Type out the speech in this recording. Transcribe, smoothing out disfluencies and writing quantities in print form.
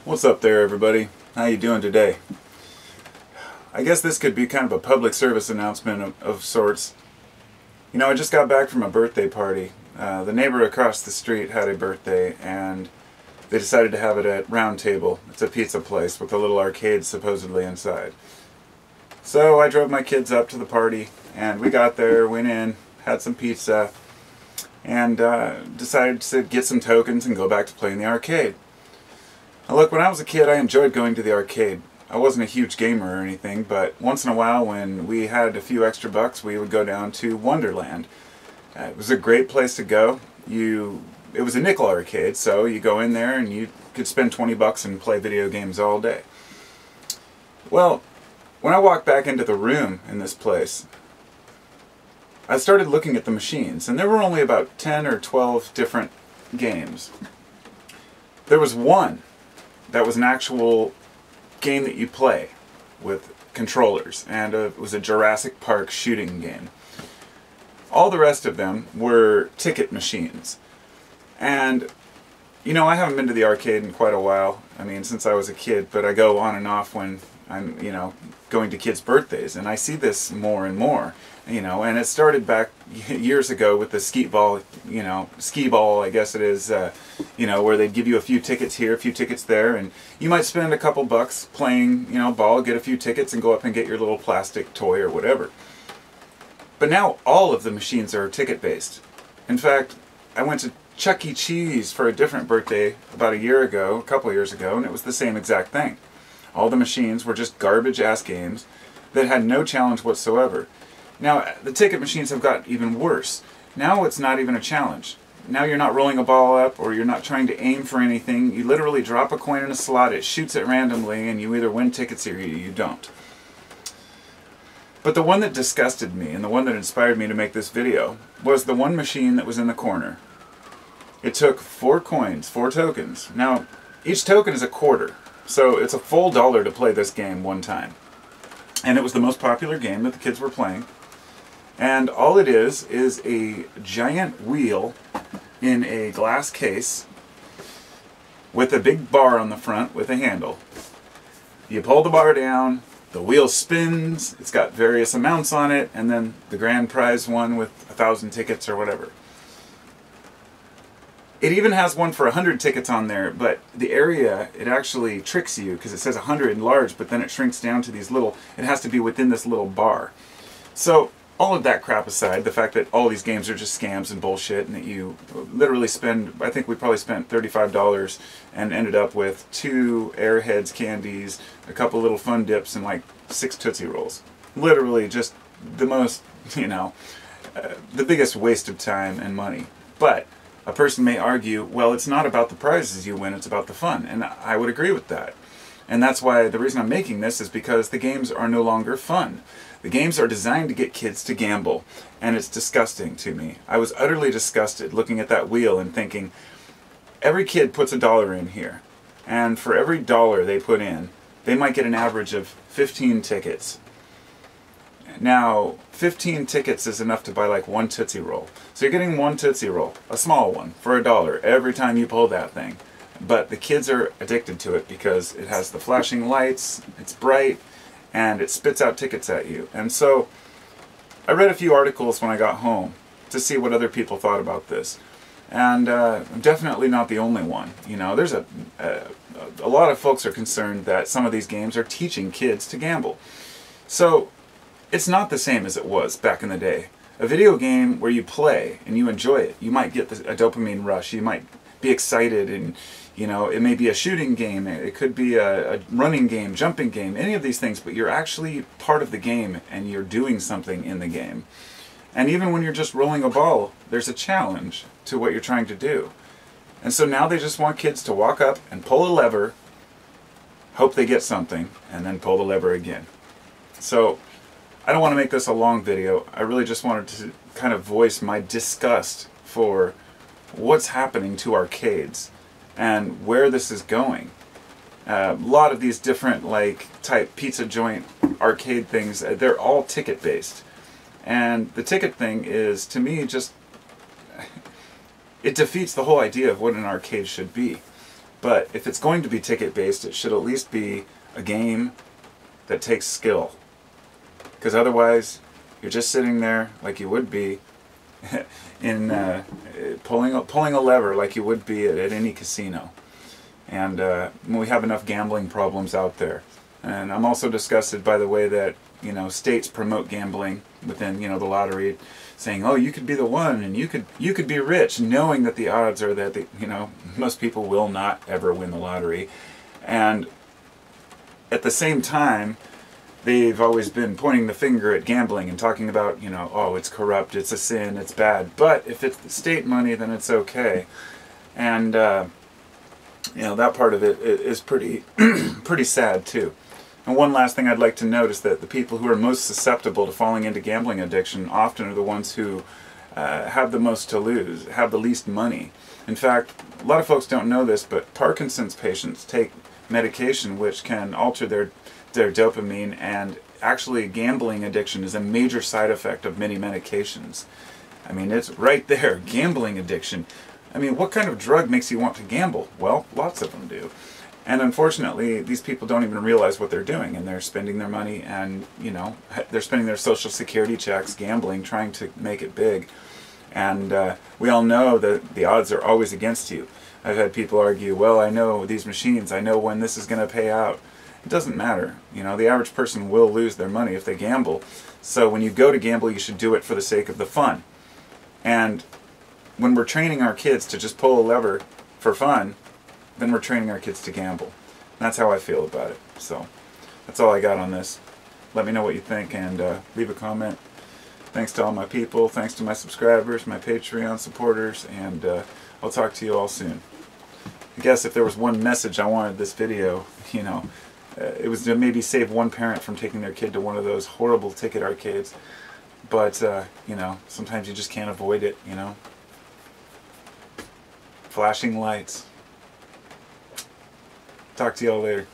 What's up there, everybody? How you doing today? I guess this could be kind of a public service announcement of sorts. You know, I just got back from a birthday party. The neighbor across the street had a birthday, and they decided to have it at Round Table. It's a pizza place with a little arcade supposedly inside. So I drove my kids up to the party, and we got there, went in, had some pizza, and decided to get some tokens and go back to playing the arcade. Now look, when I was a kid, I enjoyed going to the arcade. I wasn't a huge gamer or anything, but once in a while when we had a few extra bucks, we would go down to Wonderland. It was a great place to go. It was a nickel arcade, so you go in there and you could spend 20 bucks and play video games all day. Well, when I walked back into the room in this place, I started looking at the machines, and there were only about 10 or 12 different games. There was one that was an actual game that you play with controllers, and it was a Jurassic Park shooting game. All the rest of them were ticket machines. And, you know, I haven't been to the arcade in quite a while. I mean, since I was a kid, but I go on and off when I'm, you know, going to kids' birthdays, and I see this more and more, you know, and it started back years ago with the skee ball, you know, skee ball, I guess it is, you know, where they'd give you a few tickets here, a few tickets there, and you might spend a couple bucks playing, you know, ball, get a few tickets, and go up and get your little plastic toy or whatever. But now all of the machines are ticket-based. In fact, I went to Chuck E. Cheese for a different birthday about a couple of years ago, and it was the same exact thing. All the machines were just garbage-ass games that had no challenge whatsoever. Now, the ticket machines have got even worse. Now it's not even a challenge. Now you're not rolling a ball up, or you're not trying to aim for anything. You literally drop a coin in a slot, it shoots it randomly, and you either win tickets or you don't. But the one that disgusted me, and the one that inspired me to make this video, was the one machine that was in the corner. It took 4 coins, 4 tokens. Now, each token is a quarter. So it's a full $1 to play this game one time. And it was the most popular game that the kids were playing. And all it is a giant wheel in a glass case with a big bar on the front with a handle. You pull the bar down, the wheel spins, it's got various amounts on it, and then the grand prize one with 1,000 tickets or whatever. It even has one for 100 tickets on there, but the area, it actually tricks you because it says 100 in large, but then it shrinks down to these little, it has to be within this little bar. So, all of that crap aside, the fact that all these games are just scams and bullshit, and that you literally spend, I think we probably spent $35 and ended up with 2 Airheads candies, a couple little fun dips, and like 6 Tootsie Rolls. Literally just the most, you know, the biggest waste of time and money. But a person may argue, well, it's not about the prizes you win, it's about the fun. And I would agree with that. And that's why the reason I'm making this is because the games are no longer fun. The games are designed to get kids to gamble. And it's disgusting to me. I was utterly disgusted looking at that wheel and thinking, every kid puts $1 in here. And for every $1 they put in, they might get an average of 15 tickets. Now, 15 tickets is enough to buy like 1 Tootsie Roll. So you're getting 1 Tootsie Roll, a small one, for $1 every time you pull that thing. But the kids are addicted to it because it has the flashing lights, it's bright, and it spits out tickets at you. And so, I read a few articles when I got home to see what other people thought about this. And I'm definitely not the only one. You know, there's a lot of folks are concerned that some of these games are teaching kids to gamble. So, it's not the same as it was back in the day. A video game where you play and you enjoy it, you might get a dopamine rush, you might be excited, and you know, it may be a shooting game, it could be a running game, jumping game, any of these things, but you're actually part of the game and you're doing something in the game. And even when you're just rolling a ball, there's a challenge to what you're trying to do. And so now they just want kids to walk up and pull a lever, hope they get something, and then pull the lever again. So, I don't want to make this a long video. I really just wanted to kind of voice my disgust for what's happening to arcades and where this is going. A lot of these different like type pizza joint arcade things, they're all ticket based. And the ticket thing is, to me, just, it defeats the whole idea of what an arcade should be. But if it's going to be ticket-based, it should at least be a game that takes skill. Because otherwise, you're just sitting there like you would be in pulling a lever like you would be at any casino. And we have enough gambling problems out there. And I'm also disgusted by the way that, you know, states promote gambling within, you know, the lottery, saying, oh, you could be the one and you could be rich, knowing that the odds are that you know, most people will not ever win the lottery. And at the same time, they've always been pointing the finger at gambling and talking about, you know, oh, it's corrupt, it's a sin, it's bad. But if it's the state money, then it's okay. And you know, that part of it is pretty pretty sad too. And one last thing I'd like to note is that the people who are most susceptible to falling into gambling addiction often are the ones who have the most to lose, have the least money. In fact, a lot of folks don't know this, but Parkinson's patients take medication which can alter their dopamine, and actually gambling addiction is a major side effect of many medications. I mean, it's right there, gambling addiction. I mean, what kind of drug makes you want to gamble? Well, lots of them do. And unfortunately, these people don't even realize what they're doing, and they're spending their money, and, you know, they're spending their Social Security checks gambling, trying to make it big. And we all know that the odds are always against you. I've had people argue, well, I know these machines, I know when this is going to pay out. It doesn't matter. You know, the average person will lose their money if they gamble. So when you go to gamble, you should do it for the sake of the fun. And when we're training our kids to just pull a lever for fun, then we're training our kids to gamble. And that's how I feel about it. So that's all I got on this. Let me know what you think, and leave a comment. Thanks to all my people, thanks to my subscribers, my Patreon supporters, and I'll talk to you all soon. I guess if there was one message I wanted this video, you know, it was to maybe save one parent from taking their kid to one of those horrible ticket arcades. But, you know, sometimes you just can't avoid it, you know. Flashing lights. Talk to y'all later.